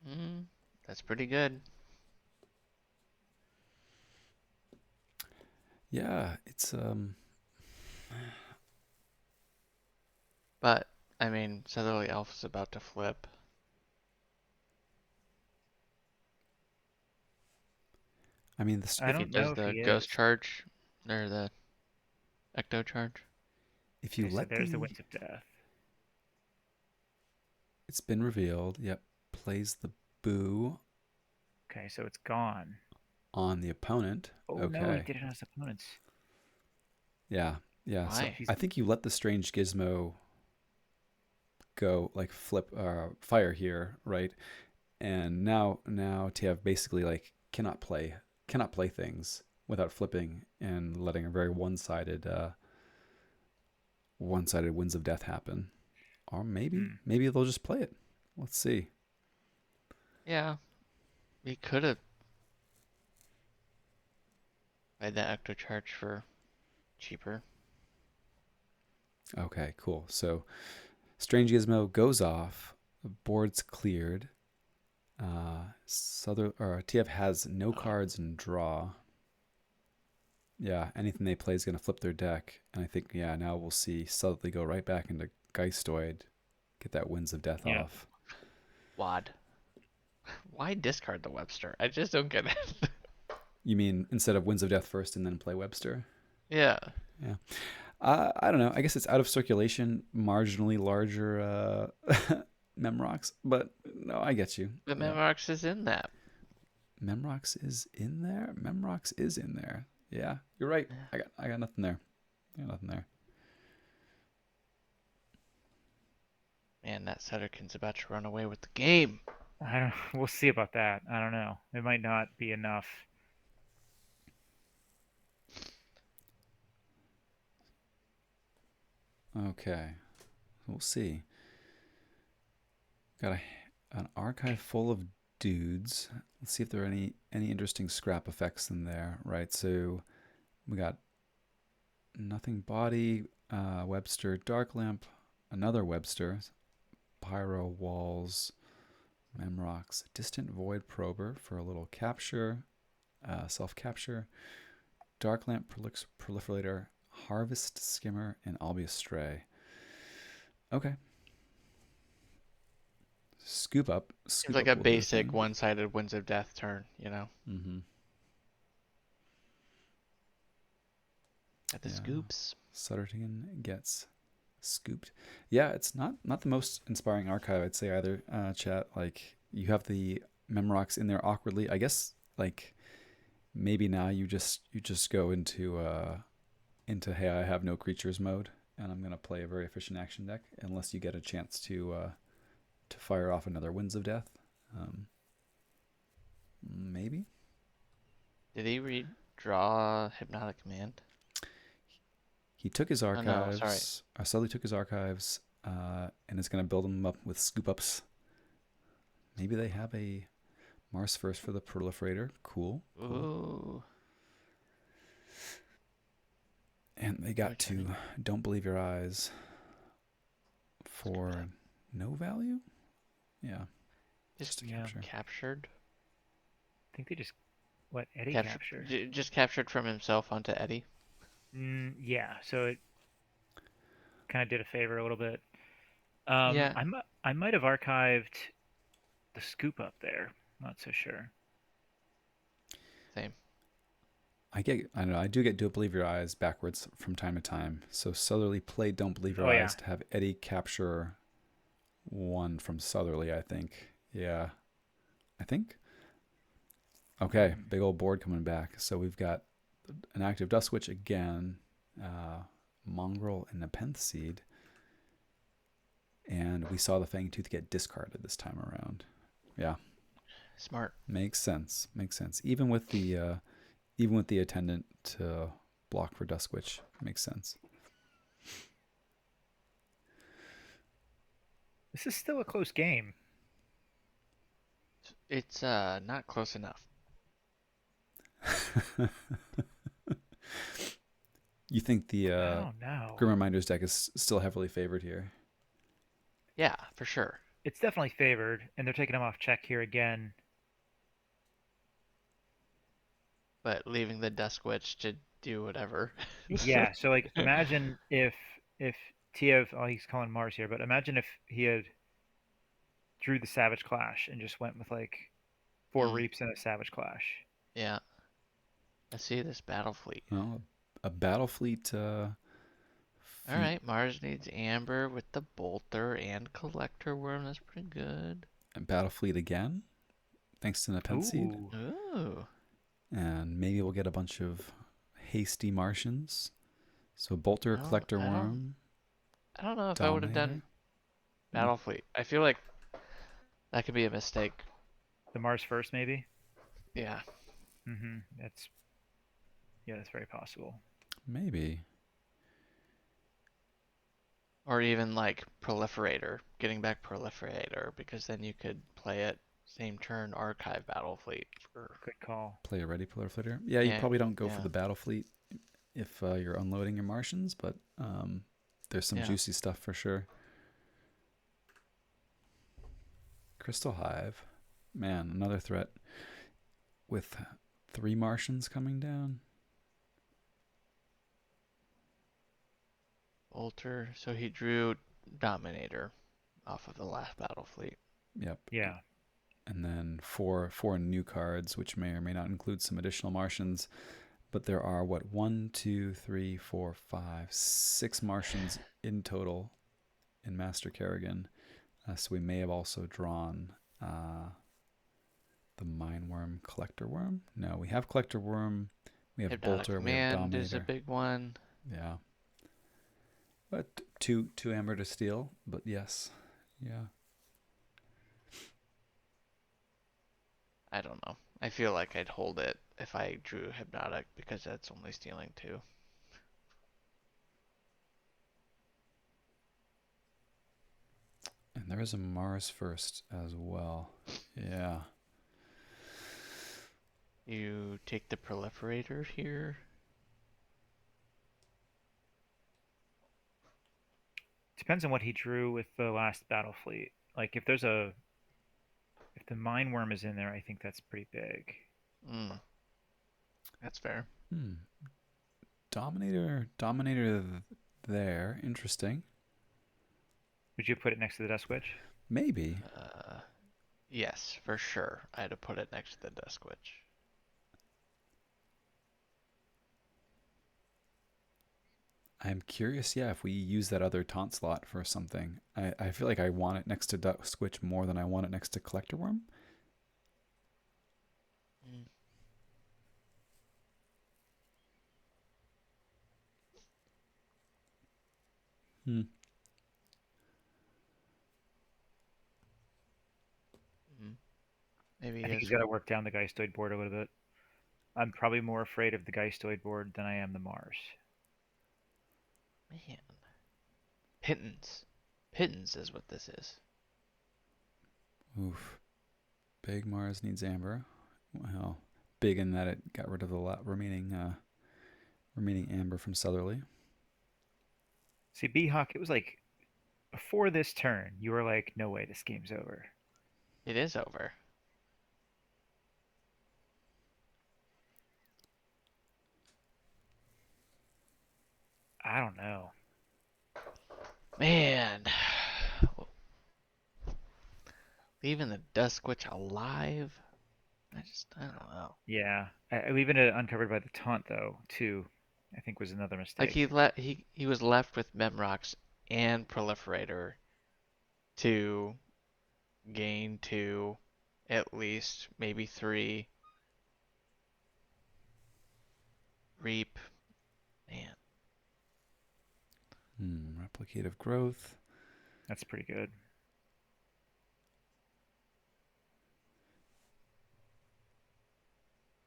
Speaker 3: Mm, that's pretty good.
Speaker 1: Yeah, it's
Speaker 3: But I mean, Southerly Elf is about to flip.
Speaker 1: I mean this
Speaker 2: I
Speaker 3: If he
Speaker 2: don't know
Speaker 3: does
Speaker 2: if
Speaker 3: the
Speaker 2: he
Speaker 3: ghost
Speaker 2: is.
Speaker 3: charge or the ecto charge.
Speaker 1: if you
Speaker 2: Okay, so
Speaker 1: let
Speaker 2: there's the
Speaker 1: the
Speaker 2: Winds of Death.
Speaker 1: it's been revealed. Yep, plays the boo
Speaker 2: Okay, so it's gone.
Speaker 1: on the opponent.
Speaker 2: Oh no, he
Speaker 1: Okay.
Speaker 2: did it on his opponents.
Speaker 1: Yeah. Yeah. So
Speaker 3: Why?
Speaker 2: He's
Speaker 1: I think you let the Strange Gizmo go like flip fire here, right? And now TF basically like cannot play things without flipping and letting a very one-sided Winds of Death happen. Or
Speaker 2: Hmm.
Speaker 1: maybe they'll just play it. Let's see.
Speaker 3: Yeah, he could have made that ecto charge for cheaper.
Speaker 1: Okay, cool. So Strange Gizmo goes off. The board's cleared. TF has no cards and draw. Yeah, anything they play is going to flip their deck. And I think, yeah, now we'll see Southerly go right back into Geistoid, get that Winds of Death
Speaker 2: Yeah.
Speaker 1: off.
Speaker 3: Wad. Why discard the Webster? I just don't get it.
Speaker 1: You mean instead of Winds of Death first and then play Webster?
Speaker 3: Yeah.
Speaker 1: Yeah. I don't know. I guess it's out of circulation, marginally larger Memrox, but no, I get you.
Speaker 3: But
Speaker 1: Yeah.
Speaker 3: Memorex is in that.
Speaker 1: Memrox is in there. Memrox is in there. Yeah, you're right. I got nothing there. I got nothing there.
Speaker 3: Man, that Sutterkin's about to run away with the game.
Speaker 2: I don't. We'll see about that. I don't know. It might not be enough.
Speaker 1: Okay, we'll see. Got an archive full of dudes. Let's see if there are any interesting scrap effects in there. Right. So we got nothing body, Webster, Dark Lamp, another Webster, Pyro Walls, Memrox, Distant Void Prober for a little capture, self capture, Dark Lamp Proliferator, Harvest Skimmer, and I'll Be a Stray. Okay.
Speaker 3: Seems
Speaker 1: Scoop
Speaker 3: like
Speaker 1: up
Speaker 3: a
Speaker 1: will do the
Speaker 3: basic
Speaker 1: thing.
Speaker 3: one-sided Winds of Death turn, you know?
Speaker 1: Mm-hmm.
Speaker 3: At the
Speaker 1: Yeah.
Speaker 3: scoops.
Speaker 1: Sutterton gets scooped. Yeah, it's not the most inspiring archive I'd say either. Chat, like you have the Memrox in there awkwardly. I guess like maybe now you just go into hey, I have no creatures mode and I'm gonna play a very efficient action deck unless you get a chance to fire off another Winds of Death. Um, maybe.
Speaker 3: Did he redraw Hypnotic Command?
Speaker 1: He took his
Speaker 3: Oh no, sorry.
Speaker 1: archives. Sully took his archives, and is going to build them up with scoop ups. Maybe they have a Mars first for the proliferator. Cool.
Speaker 3: Ooh.
Speaker 1: And they got to
Speaker 3: Returning.
Speaker 1: Don't Believe Your Eyes
Speaker 3: Screw that.
Speaker 1: for no value. Yeah,
Speaker 3: Just
Speaker 1: just a
Speaker 2: Yeah,
Speaker 1: capture.
Speaker 3: captured.
Speaker 2: I think they just let Eddie
Speaker 3: Captured.
Speaker 2: capture.
Speaker 3: Just captured from himself onto Eddie.
Speaker 2: Yeah, so it kind of did a favor a little bit.
Speaker 3: Yeah.
Speaker 2: I might have archived the scoop up there. Not so sure.
Speaker 3: Same.
Speaker 1: I don't know, I do get Don't Believe Your Eyes backwards from time to time. So Southerly played Don't Believe Your
Speaker 2: Oh yeah,
Speaker 1: Eyes to have Eddie capture one from Southerly, I think. Yeah, I think. Okay,
Speaker 2: hmm.
Speaker 1: big old board coming back. So we've got an active Dust Witch again, Mongrel, and Nepenthe Seed. And we saw the Fang Tooth get discarded this time around. Yeah,
Speaker 3: Smart.
Speaker 1: makes sense. Makes sense. Even with the attendant to block for Dusk Witch, makes sense.
Speaker 2: This is still a close game.
Speaker 3: It's not close enough.
Speaker 1: You think the
Speaker 2: I don't know.
Speaker 1: Grim Reminders deck is still heavily favored here?
Speaker 3: Yeah, for sure.
Speaker 2: It's definitely favored, and they're taking him off check here again.
Speaker 3: But leaving the Dusk Witch to do whatever.
Speaker 2: Yeah, so like imagine if TeiV, oh he's calling Mars here, but imagine if he had drew the Savage Clash and just went with like four
Speaker 3: Mm,
Speaker 2: Reaps and a Savage Clash.
Speaker 3: yeah. Let's see this battle fleet.
Speaker 1: Well, a battle fleet.
Speaker 3: All right, Mars needs Amber with the Bolter and Collector Worm. That's pretty good.
Speaker 1: Battle fleet again, thanks to Nepenthe Seed,
Speaker 2: Ooh.
Speaker 3: Ooh.
Speaker 1: and maybe we'll get a bunch of hasty Martians. So Bolter, Collector
Speaker 3: I don't.
Speaker 1: Worm,
Speaker 3: I don't know if I would have done
Speaker 1: Dominator. Hmm.
Speaker 3: battle fleet. I feel like that could be a mistake.
Speaker 2: The Mars first, maybe.
Speaker 3: Yeah.
Speaker 2: That's yeah, that's very possible.
Speaker 1: Maybe.
Speaker 3: Or even like Proliferator, getting back Proliferator, because then you could play it same turn archive battle fleet for.
Speaker 2: Good call.
Speaker 1: Play a ready proliferator. Yeah, you
Speaker 3: Yeah,
Speaker 1: probably don't go for
Speaker 3: yeah,
Speaker 1: the battle fleet if you're unloading your Martians, but there's some
Speaker 3: yeah.
Speaker 1: juicy stuff for sure. Crystal Hive, man, another threat with 3 Martians coming down.
Speaker 3: Bolter. So he drew Dominator off of the last battle fleet.
Speaker 1: Yep.
Speaker 2: Yeah.
Speaker 1: And then four new cards, which may or may not include some additional Martians. But there are what 6 Martians in total in Master Kerrigan. So we may have also drawn the Mine Worm, Collector Worm. No, we have Collector Worm. We have
Speaker 3: Hypnotic
Speaker 1: Bolter. We have
Speaker 3: Command is a
Speaker 1: Dominator.
Speaker 3: big one.
Speaker 1: Yeah. But two Amber to steal. But yes. Yeah.
Speaker 3: I don't know. I feel like I'd hold it if I drew Hypnotic because that's only stealing 2.
Speaker 1: And there is a Mars first as well. Yeah.
Speaker 3: You take the Proliferator here.
Speaker 2: Depends on what he drew with the last battle fleet. Like if the mine worm is in there, I think that's pretty big.
Speaker 3: Mm, that's fair.
Speaker 1: Dominator there. Interesting.
Speaker 2: Would you put it next to the Dust Witch?
Speaker 1: Maybe.
Speaker 3: Yes, for sure. I had to put it next to the Dusk Witch.
Speaker 1: I'm curious, yeah, if we use that other taunt slot for something. I feel like I want it next to Dusk Witch more than I want it next to Collector Worm.
Speaker 3: Mm.
Speaker 1: Hmm.
Speaker 3: Maybe
Speaker 2: I think he's got to work down the Geistoid board a little bit. I'm probably more afraid of the Geistoid board than I am the Mars.
Speaker 3: Man. Pittance. Pittance is what this is.
Speaker 1: Oof. Big Mars needs Amber. Well, big in that it got rid of the remaining Amber from Southerly.
Speaker 2: See, B-Hawk, it was like before this turn, you were like, no way, this game's over.
Speaker 3: It is over.
Speaker 2: I don't know.
Speaker 3: Man, leaving the Dusk Witch alive? I don't know.
Speaker 2: Yeah, leaving it uncovered by the taunt though too, I think was another
Speaker 3: Like
Speaker 2: mistake.
Speaker 3: he was left with Memrox and Proliferator to gain two, at least, maybe three. Reap. Man.
Speaker 1: Replicative growth.
Speaker 2: That's pretty good.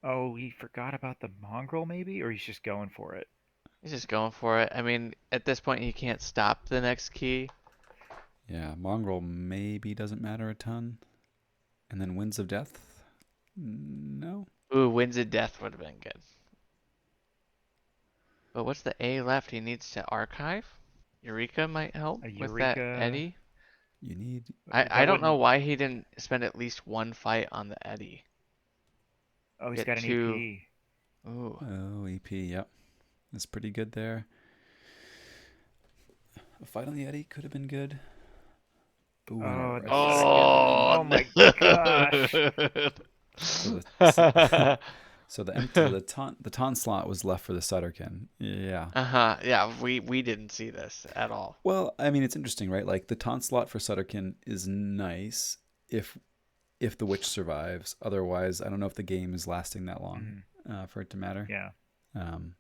Speaker 2: Oh, he forgot about the mongrel maybe, or he's just going for it.
Speaker 3: He's just going for it. I mean, at this point, he can't stop the next key.
Speaker 1: Yeah, Mongrel maybe doesn't matter a ton. And then Winds of Death? No.
Speaker 3: Ooh, Winds of Death would have been good. But what's the A left? He needs to archive? Eureka might help
Speaker 2: A
Speaker 3: with that
Speaker 2: Eureka.
Speaker 3: Eddy.
Speaker 1: You need.
Speaker 3: I
Speaker 2: That
Speaker 3: don't know
Speaker 2: wouldn't.
Speaker 3: why he didn't spend at least one fight on the Eddy.
Speaker 2: Oh, he's
Speaker 3: Get
Speaker 2: got an
Speaker 3: two.
Speaker 2: EP.
Speaker 3: Ooh.
Speaker 1: Oh, EP, yep. That's pretty good there. A fight on the Eddy could have been good. Ooh, and a
Speaker 2: Oh, the
Speaker 1: rescue.
Speaker 2: Sudderkin.
Speaker 3: Oh,
Speaker 2: Oh my gosh.
Speaker 1: So
Speaker 3: no.
Speaker 1: the taunt slot was left for the Sutterkin. Yeah.
Speaker 3: Uh-huh. Yeah, we didn't see this at all.
Speaker 1: Well, I mean, it's interesting, right? Like the taunt slot for Sutterkin is nice if the witch survives. Otherwise, I don't know if the game is lasting that long
Speaker 2: Mhm.
Speaker 1: for it to matter.
Speaker 2: Yeah.
Speaker 1: Um,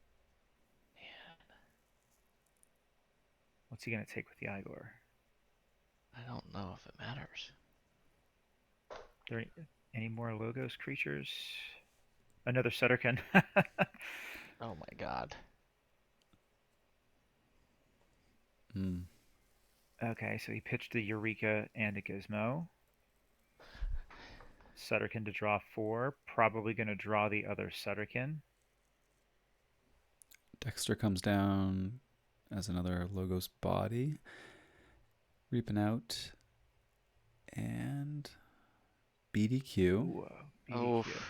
Speaker 2: What's he gonna take with the Igor?
Speaker 3: I don't know if it matters.
Speaker 2: There any more Logos creatures? Another Sutterkin.
Speaker 3: Oh my god.
Speaker 1: mm.
Speaker 2: Okay, so he pitched a Eureka and a Gizmo. Sutterkin to draw 4. Probably going to draw the other Sutterkin.
Speaker 1: Dexter comes down as another Logos body. Reaping out. And BDQ.
Speaker 2: Ooh,
Speaker 3: Oh,
Speaker 2: BDQ.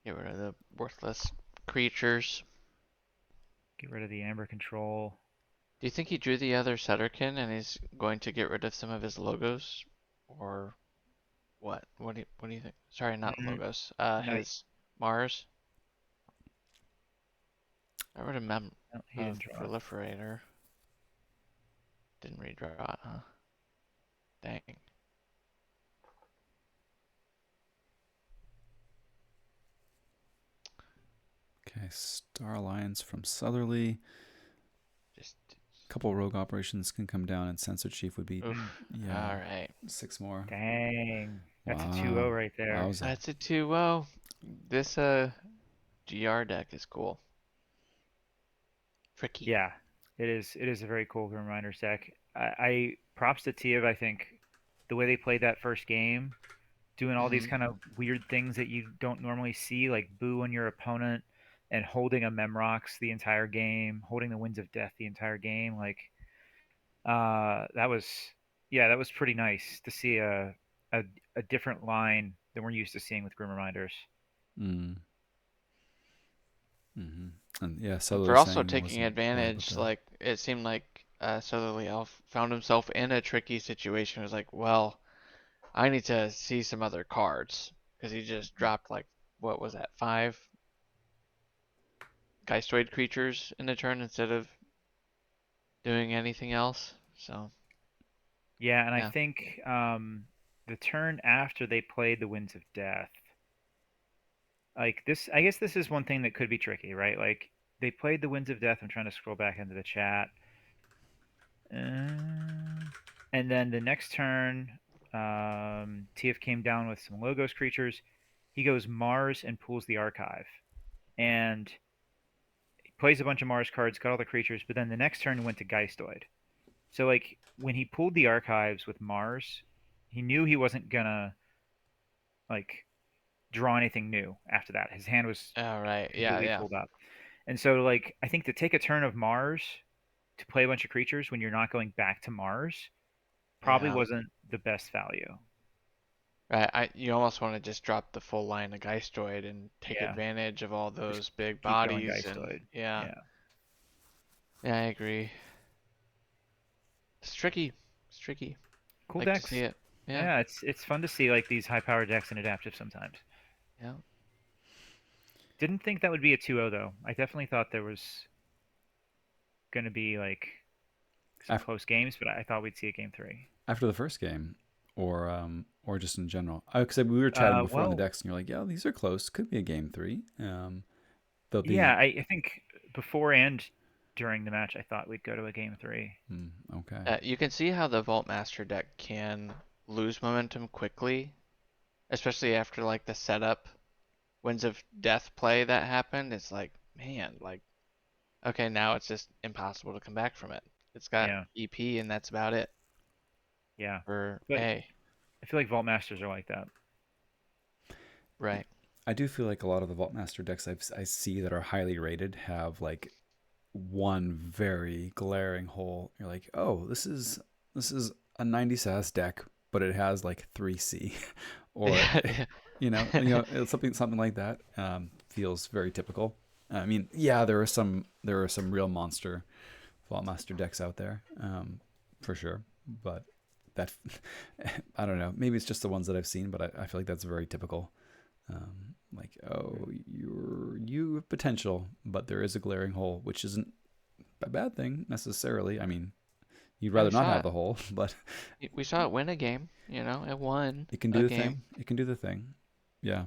Speaker 3: get rid of the worthless creatures.
Speaker 2: Get rid of the Amber Control.
Speaker 3: Do you think he drew the other Sutterkin and he's going to get rid of some of his logos? Or what? What do you think? Sorry, not
Speaker 2: Mm,
Speaker 3: logos.
Speaker 2: no,
Speaker 3: His Mars. I rid of
Speaker 2: no, he didn't
Speaker 3: of
Speaker 2: draw it.
Speaker 3: Proliferator. Didn't redraw it, huh? Dang.
Speaker 1: Okay, Star Alliance from Southerly.
Speaker 3: Just
Speaker 1: A couple rogue operations can come down, and Sensor Chief would be,
Speaker 3: oof.
Speaker 1: yeah,
Speaker 3: All right.
Speaker 1: 6 more.
Speaker 2: Dang. That's a 2-0
Speaker 1: Wow.
Speaker 2: right there.
Speaker 1: Wowza.
Speaker 3: That's a 2-0. This GR deck is cool. Tricky.
Speaker 2: Yeah, it is. It is a very cool Grim Reminders deck. I props to TeiV. I think the way they played that first game, doing all these
Speaker 3: Mhm.
Speaker 2: kind of weird things that you don't normally see, like booing your opponent and holding a Memrox the entire game, holding the Winds of Death the entire game. Like, that was, yeah, that was pretty nice to see a, a different line than we're used to seeing with Grim Reminders.
Speaker 1: Mm. hmm And yeah,
Speaker 3: And
Speaker 1: Southerly
Speaker 3: for also
Speaker 1: saying
Speaker 3: taking
Speaker 1: wasn't glad about
Speaker 3: advantage,
Speaker 1: that.
Speaker 3: like it seemed like SoutherlyElf found himself in a tricky situation. It was like, well, I need to see some other cards because he just dropped like what was that, 5 Geistoid creatures in a turn instead of doing anything else. So
Speaker 2: Yeah, and I
Speaker 3: yeah,
Speaker 2: think the turn after they played the Winds of Death, like this, I guess this is one thing that could be tricky, right? Like they played the Winds of Death. I'm trying to scroll back into the chat. And then the next turn, TF came down with some Logos creatures. He goes Mars and pulls the archive. And he plays a bunch of Mars cards, got all the creatures, but then the next turn went to Geistoid. So like when he pulled the archives with Mars, he knew he wasn't gonna like draw anything new after that. His hand was
Speaker 3: all right, yeah,
Speaker 2: completely
Speaker 3: yeah,
Speaker 2: pulled up. And so like I think to take a turn of Mars to play a bunch of creatures when you're not going back to Mars probably
Speaker 3: yeah.
Speaker 2: wasn't the best value.
Speaker 3: Right, you almost want to just drop the full line of Geistoid and take
Speaker 2: Yeah,
Speaker 3: advantage of all
Speaker 2: just
Speaker 3: those big
Speaker 2: keep going
Speaker 3: bodies and
Speaker 2: Geistoid.
Speaker 3: yeah.
Speaker 2: Yeah,
Speaker 3: Yeah, I agree. It's tricky. It's tricky.
Speaker 2: cool
Speaker 3: Like to see
Speaker 2: decks.
Speaker 3: it. Yeah.
Speaker 2: Yeah, it's fun to see like these high power decks in adaptive sometimes.
Speaker 3: Yeah.
Speaker 2: Didn't think that would be a 2-0 though. I definitely thought there was going to be like some
Speaker 1: Af-
Speaker 2: close games, but I thought we'd see a game 3.
Speaker 1: After the first game, or just in general. Because we were chatting before on the
Speaker 2: Well,
Speaker 1: decks, and you're like, yeah, these are close. Could be a game three. Though
Speaker 2: yeah,
Speaker 1: the
Speaker 2: I think before and during the match, I thought we'd go to a game 3.
Speaker 1: okay.
Speaker 3: You can see how the Vault Master deck can lose momentum quickly, especially after like the setup Winds of Death play that happened. It's like, man, like, okay, now it's just impossible to come back from it. It's got
Speaker 2: Yeah,
Speaker 3: EP and that's about it
Speaker 2: yeah.
Speaker 3: for
Speaker 2: But
Speaker 3: A.
Speaker 2: I feel like Vault Masters are like that.
Speaker 3: Right.
Speaker 1: I do feel like a lot of the Vaultmaster decks I see that are highly rated have like one very glaring hole. You're like, oh, this is a 90 SAS deck, but it has like 3C, or
Speaker 3: Yeah.
Speaker 1: it's something like that. Feels very typical. I mean, yeah, there are some real monster Vaultmaster decks out there, for sure, but that I don't know. Maybe it's just the ones that I've seen, but I feel like that's very typical. Like, oh, you have potential, but there is a glaring hole, which isn't a bad thing necessarily. I mean, you'd
Speaker 3: Yeah,
Speaker 1: rather not have the hole, but
Speaker 3: we saw it win a game, it won
Speaker 1: it can
Speaker 3: a
Speaker 1: do the
Speaker 3: game.
Speaker 1: thing. It can do the thing. Yeah,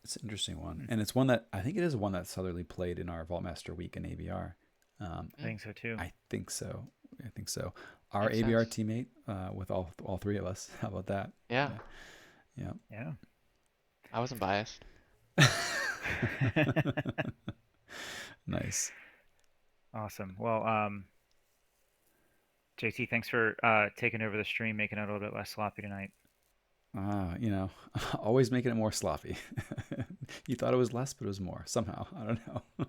Speaker 1: it's an interesting one,
Speaker 2: Hmm.
Speaker 1: and it's one that I think it is one that Southerly played in our Vaultmaster week in ABR.
Speaker 2: I think so too.
Speaker 1: I think so. I think so. Our
Speaker 3: Makes
Speaker 1: ABR
Speaker 3: sense.
Speaker 1: teammate, with all three of us. How about that?
Speaker 3: Yeah,
Speaker 1: Yeah.
Speaker 2: Yeah.
Speaker 3: I wasn't biased.
Speaker 1: Nice.
Speaker 2: Awesome. Well, JT, thanks for taking over the stream, making it a little bit less sloppy tonight.
Speaker 1: Always making it more sloppy. You thought it was less, but it was more somehow. I don't know.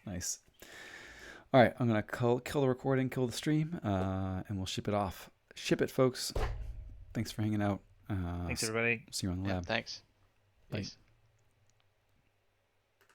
Speaker 1: Nice. All right, I'm gonna kill the recording, kill the stream, and we'll ship it off. Ship it, folks. Thanks for hanging out.
Speaker 2: Thanks, everybody.
Speaker 1: See you on the
Speaker 3: Yeah,
Speaker 1: lab.
Speaker 3: thanks.
Speaker 1: Bye.
Speaker 3: Peace.